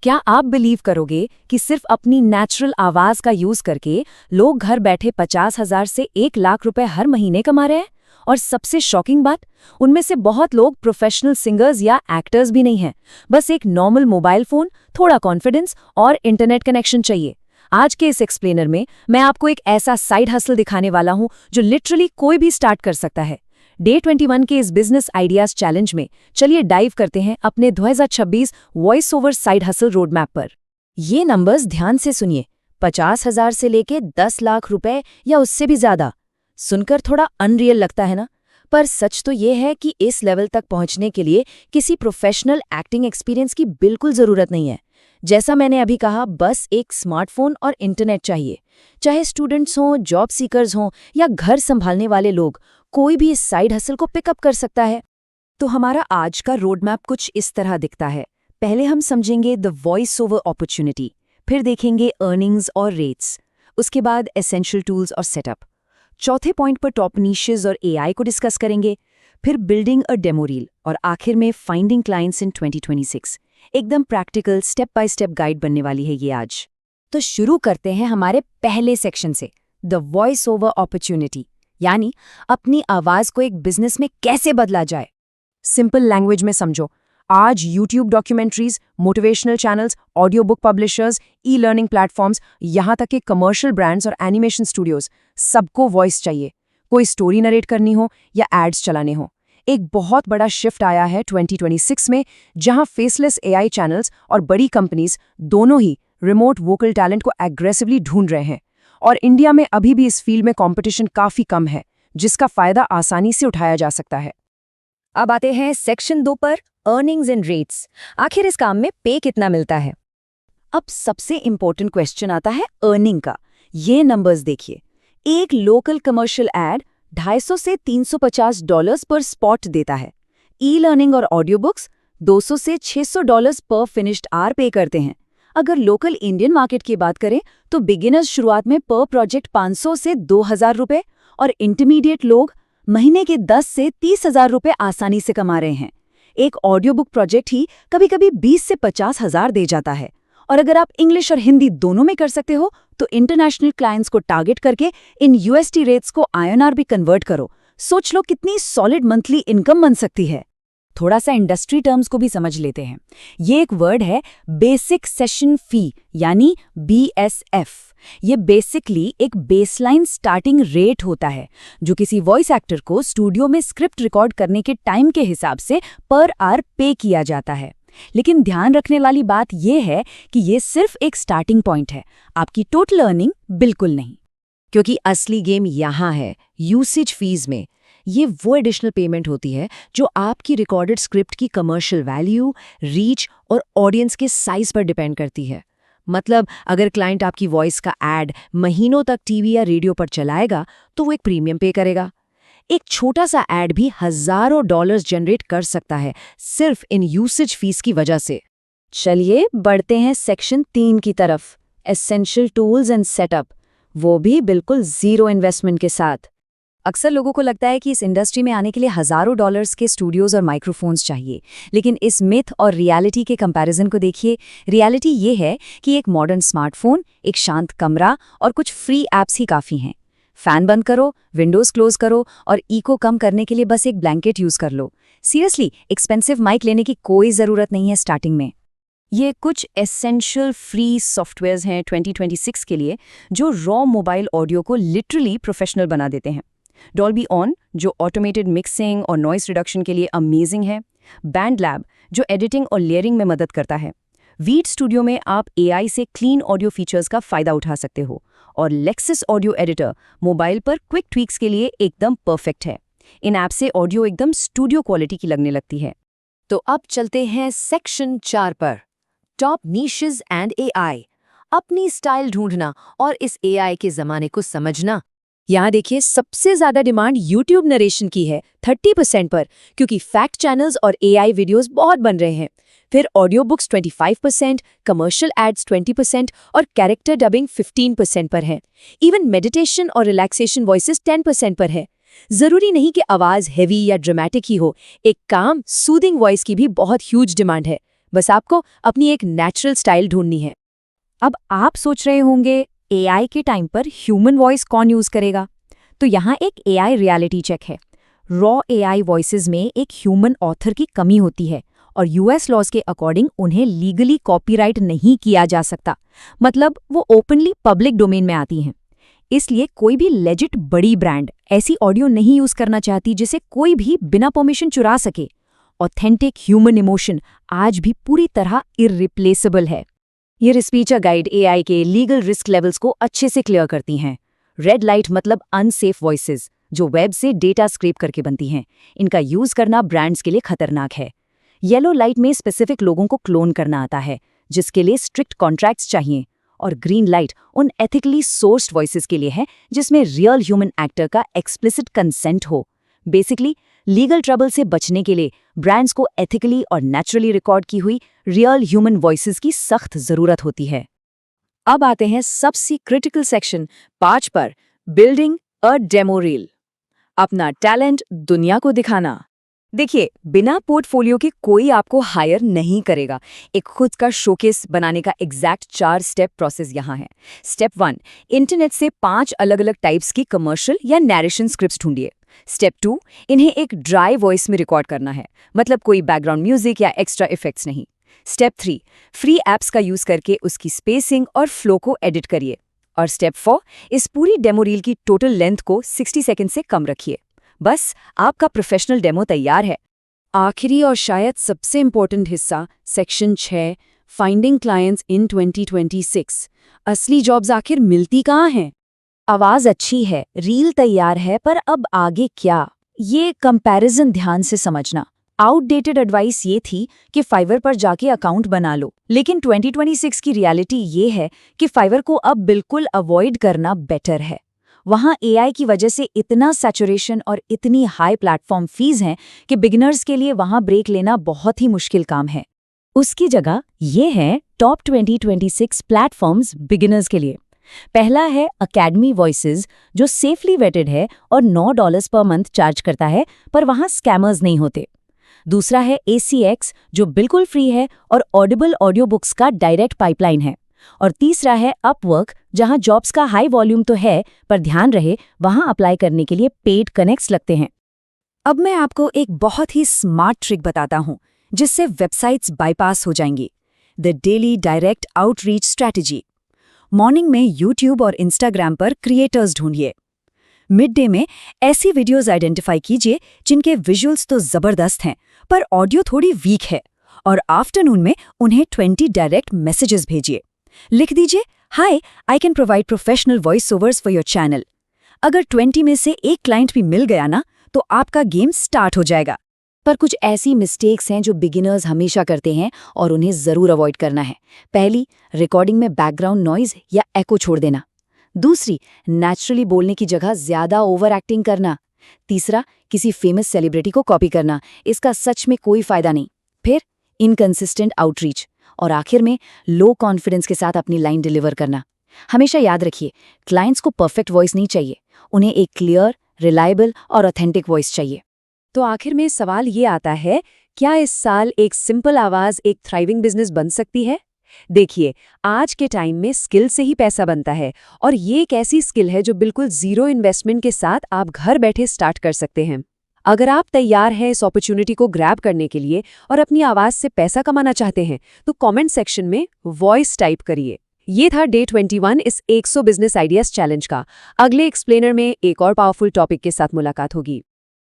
क्या आप बिलीव करोगे कि सिर्फ अपनी नेचुरल आवाज का यूज करके लोग घर बैठे 50,000 से 1 लाख रुपए हर महीने कमा रहे हैं? और सबसे शॉकिंग बात, उनमें से बहुत लोग प्रोफेशनल सिंगर्स या एक्टर्स भी नहीं हैं। बस एक नॉर्मल मोबाइल फोन, थोड़ा कॉन्फिडेंस और इंटरनेट कनेक्शन चाहिए। आज के इस एक्सप्लेनर में मैं आपको एक ऐसा साइड हसल दिखाने वाला हूं जो लिटरली कोई भी स्टार्ट कर सकता है। डे 21 के इस बिजनेस आइडियाज चैलेंज में चलिए डाइव करते हैं अपने 2026 voice over side hustle road map पर। ये नंबर्स ध्यान से सुनिए, 50,000 से लेके 10 लाख रुपए या उससे भी ज्यादा। सुनकर थोड़ा अनरियल लगता है ना? पर सच तो ये है कि इस लेवल तक पहुंचने के लिए किसी प्रोफेशनल एक्टिंग एक्सपीरियंस की बिल्कुल जरूरत नहीं है। जैसा मैंने अभी कहा, बस एक स्मार्टफोन और इंटरनेट चाहिए। चाहे स्टूडेंट्स हों, जॉब सीकर्स हों या घर संभालने वाले लोग, कोई भी इस साइड हसल को पिकअप कर सकता है। तो हमारा आज का रोड मैप कुछ इस तरह दिखता है। पहले हम समझेंगे द वॉइस ओवर अपॉर्चुनिटी, फिर देखेंगे अर्निंग्स और रेट्स, उसके बाद एसेंशियल टूल्स और सेटअप, चौथे पॉइंट पर टॉप नीशेस और एआई को डिस्कस करेंगे, फिर बिल्डिंग अ डेमो रील और आखिर में फाइंडिंग क्लाइंट्स इन 2026। एकदम practical step by step guide बनने वाली है ये आज। तो शुरू करते हैं हमारे पहले सेक्शन से, द वॉइस ओवर अपॉर्चुनिटी, यानी अपनी आवाज को एक बिजनेस में कैसे बदला जाए। सिंपल लैंग्वेज में समझो, आज YouTube documentaries, motivational channels, audio book publishers, e learning platforms, यहाँ तक कि कमर्शियल ब्रांड्स और एनिमेशन स्टूडियोज, सबको वॉइस चाहिए। कोई स्टोरी नरेट करनी हो या एड्स चलाने हो। एक बहुत बड़ा शिफ्ट आया है 2026 में, जहां फेसलेस एआई चैनल्स और बड़ी कंपनीज दोनों ही रिमोट वोकल टैलेंट को एग्रेसिवली ढूंढ रहे हैं। और इंडिया में अभी भी इस फील्ड में कंपटीशन काफी कम है, जिसका फायदा आसानी से उठाया जा सकता है। अब आते हैं सेक्शन 2 पर, अर्निंग्स एंड रेट्स। आखिर इस काम में पे कितना मिलता है? अब सबसे इंपॉर्टेंट क्वेश्चन आता है अर्निंग का। ये नंबर्स देखिए, एक लोकल कमर्शियल एड $250 से $350 पर स्पॉट देता है। ई लर्निंग और ऑडियो बुक्स $200 से $600 पर फिनिश्ड आवर पे करते हैं। अगर लोकल इंडियन मार्केट की बात करें तो बिगिनर्स शुरुआत में पर प्रोजेक्ट 500 से 2,000 रुपए और इंटरमीडिएट लोग महीने के 10 से 30,000 रुपए आसानी से कमा रहे हैं। एक ऑडियो बुक प्रोजेक्ट ही कभी-कभी 20 से 50,000 दे जाता है। और अगर आप इंग्लिश और हिंदी दोनों में कर सकते हो तो इंटरनेशनल क्लाइंट्स को टारगेट करके इन यूएसडी रेट्स को आईएनआर भी कन्वर्ट करो। सोच लो कितनी सॉलिड मंथली इनकम बन सकती है। थोड़ा सा इंडस्ट्री टर्म्स को भी समझ लेते हैं। ये एक वर्ड है बेसिक सेशन फी, यानी BSF। ये बेसिकली एक बेसलाइन स्टार्टिंग रेट होता है जो किसी वॉइस एक्टर को स्टूडियो में स्क्रिप्ट रिकॉर्ड करने के टाइम के हिसाब से पर आवर पे किया जाता है। लेकिन ध्यान रखने वाली बात यह है कि ये सिर्फ एक स्टार्टिंग पॉइंट है, आपकी टोटल अर्निंग बिल्कुल नहीं। क्योंकि असली गेम यहाँ है यूसेज फीस में। ये वो एडिशनल पेमेंट होती है जो आपकी रिकॉर्डेड स्क्रिप्ट की कमर्शियल वैल्यू, रीच और ऑडियंस के साइज पर डिपेंड करती है। मतलब अगर क्लाइंट आपकी वॉइस का एड महीनों तक टीवी या रेडियो पर चलाएगा तो वो एक प्रीमियम पे करेगा। एक छोटा सा एड भी हजारों डॉलर्स जनरेट कर सकता है सिर्फ इन यूसेज फीस की वजह से। चलिए बढ़ते हैं सेक्शन 3 की तरफ, एसेंशियल टूल्स एंड सेटअप, वो भी बिल्कुल जीरो इन्वेस्टमेंट के साथ। अक्सर लोगों को लगता है कि इस इंडस्ट्री में आने के लिए हजारों डॉलर्स के स्टूडियोज और माइक्रोफोन्स चाहिए, लेकिन इस मिथ और रियलिटी के कंपैरिजन को देखिए। रियलिटी ये है कि एक मॉडर्न स्मार्टफोन, एक शांत कमरा और कुछ फ्री ऐप्स ही काफ़ी हैं। फैन बंद करो, विंडोज क्लोज करो और इको कम करने के लिए बस एक ब्लैंकेट यूज कर लो। सीरियसली एक्सपेंसिव माइक लेने की कोई ज़रूरत नहीं है स्टार्टिंग में। ये कुछ एसेंशियल फ्री सॉफ्टवेयर्स हैं 2026 के लिए जो रॉ मोबाइल ऑडियो को लिटरली प्रोफेशनल बना देते हैं। डॉल्बी ऑन, जो ऑटोमेटेड मिक्सिंग और नॉइस रिडक्शन के लिए अमेजिंग है। बैंड लैब, जो एडिटिंग और लेयरिंग में मदद करता है। वीट स्टूडियो में आप एआई से क्लीन ऑडियो फीचर्स का फायदा उठा सकते हो। और लेक्सिस ऑडियो एडिटर मोबाइल पर क्विक ट्वीक्स के लिए एकदम परफेक्ट है। इन ऐप से ऑडियो एकदम स्टूडियो क्वालिटी की लगने लगती है। तो अब चलते हैं सेक्शन 4 पर, टॉप नीशेस एंड एआई, अपनी स्टाइल ढूंढना और इस एआई के जमाने को समझना। यहाँ देखिए, सबसे ज्यादा डिमांड यूट्यूब नरेशन की है 30% पर, क्योंकि फैक्ट चैनल्स और एआई वीडियोस बहुत बन रहे हैं। फिर ऑडियो बुक्स 25%, कमर्शियल एड्स 20% और कैरेक्टर डबिंग 15% पर है। इवन मेडिटेशन और रिलैक्सेशन वॉइसेस 10% पर है। जरूरी नहीं कि आवाज हैवी या ड्रामेटिक ही हो, एक काम सूदिंग वॉइस की भी बहुत ह्यूज डिमांड है। बस आपको अपनी एक नेचुरल स्टाइल ढूंढनी है। अब आप सोच रहे होंगे एआई के टाइम पर ह्यूमन वॉइस कौन यूज करेगा? तो यहाँ एक एआई रियलिटी चेक है। रॉ एआई वॉइसेस में एक ह्यूमन ऑथर की कमी होती है और यूएस लॉज के अकॉर्डिंग उन्हें लीगली कॉपीराइट नहीं किया जा सकता, मतलब वो ओपनली पब्लिक डोमेन में आती हैं। इसलिए कोई भी लेजिट बड़ी ब्रांड ऐसी ऑडियो नहीं यूज करना चाहती जिसे कोई भी बिना परमिशन चुरा सके। ऑथेंटिक ह्यूमन इमोशन आज भी पूरी तरह इररिप्लेसेबल है। ये स्पीच गाइड एआई के लीगल रिस्क लेवल्स को अच्छे से क्लियर करती हैं। रेड लाइट मतलब अनसेफ वॉइसेस जो वेब से डेटा स्क्रैप करके बनती हैं। इनका यूज करना ब्रांड्स के लिए खतरनाक है। येलो लाइट में स्पेसिफिक लोगों को क्लोन करना आता है, जिसके लिए स्ट्रिक्ट कॉन्ट्रैक्ट्स चाहिए। और ग्रीन लाइट उन एथिकली सोर्स्ड वॉइसेस के लिए है जिसमें रियल ह्यूमन एक्टर का एक्सप्लिसिट कंसेंट हो। बेसिकली लीगल ट्रबल से बचने के लिए ब्रांड्स को एथिकली और नेचुरली रिकॉर्ड की हुई रियल ह्यूमन वॉइसेस की सख्त जरूरत होती है। अब आते हैं सबसे क्रिटिकल सेक्शन 5 पर, बिल्डिंग अ डेमो रील। अपना टैलेंट दुनिया को दिखाना। देखिए, बिना पोर्टफोलियो के कोई आपको हायर नहीं करेगा। एक खुद का शोकेस बनाने का एग्जैक्ट 4 स्टेप प्रोसेस यहाँ है। स्टेप 1, इंटरनेट से 5 अलग अलग टाइप्स की कमर्शियल या नैरेशन स्क्रिप्ट्स ढूंढिए। स्टेप 2, इन्हें एक ड्राई वॉइस में रिकॉर्ड करना है, मतलब कोई बैकग्राउंड म्यूजिक या एक्स्ट्रा इफेक्ट्स नहीं। स्टेप 3, फ्री एप्स का यूज करके उसकी स्पेसिंग और फ्लो को एडिट करिए। और स्टेप 4, इस पूरी डेमो रील की टोटल लेंथ को 60 सेकंड से कम रखिए। बस आपका प्रोफेशनल डेमो तैयार है। आखिरी और शायद सबसे इंपॉर्टेंट हिस्सा, सेक्शन 6, फाइंडिंग क्लाइंट्स इन 2026। असली जॉब्स आखिर मिलती कहाँ हैं? आवाज अच्छी है, रील तैयार है, पर अब आगे क्या? ये कंपैरिजन ध्यान से समझना। आउटडेटेड एडवाइस ये थी कि फाइवर पर जाके अकाउंट बना लो, लेकिन 2026 की रियलिटी ये है कि फाइवर को अब बिल्कुल अवॉइड करना बेटर है। वहाँ एआई की वजह से इतना सैचुरेशन और इतनी हाई प्लेटफॉर्म फीस हैं कि बिगिनर्स के लिए वहाँ ब्रेक लेना बहुत ही मुश्किल काम है। उसकी जगह ये है टॉप 2026 प्लेटफॉर्म्स बिगिनर्स के लिए। पहला है अकेडमी वॉइसेस, जो सेफली वेटेड है और $9 पर मंथ चार्ज करता है, पर वहाँ स्कैमर्स नहीं होते। दूसरा है ACX, जो बिल्कुल फ्री है और ऑडिबल ऑडियो बुक्स का डायरेक्ट पाइपलाइन है। और तीसरा है अपवर्क, जहां जॉब्स का हाई वॉल्यूम तो है, पर ध्यान रहे वहां अप्लाई करने के लिए पेड कनेक्ट्स लगते हैं। अब मैं आपको एक बहुत ही स्मार्ट ट्रिक बताता हूं जिससे वेबसाइट्स बाईपास हो जाएंगी। The daily direct outreach strategy. Morning में यूट्यूब और इंस्टाग्राम पर क्रिएटर्स ढूंढिए। मिड डे में ऐसी वीडियोस आइडेंटिफाई कीजिए जिनके विजुअल्स तो जबरदस्त हैं, पर ऑडियो थोड़ी वीक है। और आफ्टरनून में उन्हें 20 डायरेक्ट मैसेजेस भेजिए। लिख दीजिए, hi, I can provide professional voice overs for your channel. अगर 20 में से एक क्लाइंट भी मिल गया ना, तो आपका गेम स्टार्ट हो जाएगा। पर कुछ ऐसी मिस्टेक्स हैं जो बिगिनर्स हमेशा करते हैं और उन्हें जरूर अवॉइड करना है। पहली, रिकॉर्डिंग में बैकग्राउंड नॉइज या एको छोड़ देना। दूसरी, नेचुरली बोलने की जगह ज्यादा ओवर एक्टिंग करना। तीसरा, किसी फेमस सेलिब्रिटी को कॉपी करना, इसका सच में कोई फायदा नहीं। फिर इनकंसिस्टेंट आउटरीच। और आखिर में लो कॉन्फिडेंस के साथ अपनी लाइन डिलीवर करना। हमेशा याद रखिए, क्लाइंट्स को परफेक्ट वॉइस नहीं चाहिए, उन्हें एक क्लियर, रिलायबल और ऑथेंटिक वॉइस चाहिए। तो आखिर में सवाल ये आता है, क्या इस साल एक सिंपल आवाज एक थ्राइविंग बिजनेस बन सकती है? देखिए, आज के टाइम में स्किल से ही पैसा बनता है, और ये एक ऐसी स्किल है जो बिल्कुल जीरो इन्वेस्टमेंट के साथ आप घर बैठे स्टार्ट कर सकते हैं। अगर आप तैयार हैं इस अपॉर्चुनिटी को ग्रैब करने के लिए और अपनी आवाज से पैसा कमाना चाहते हैं, तो कमेंट सेक्शन में वॉइस टाइप करिए। ये था डे 21 इस 100 बिजनेस आइडियाज चैलेंज का। अगले एक्सप्लेनर में एक और पावरफुल टॉपिक के साथ मुलाकात होगी।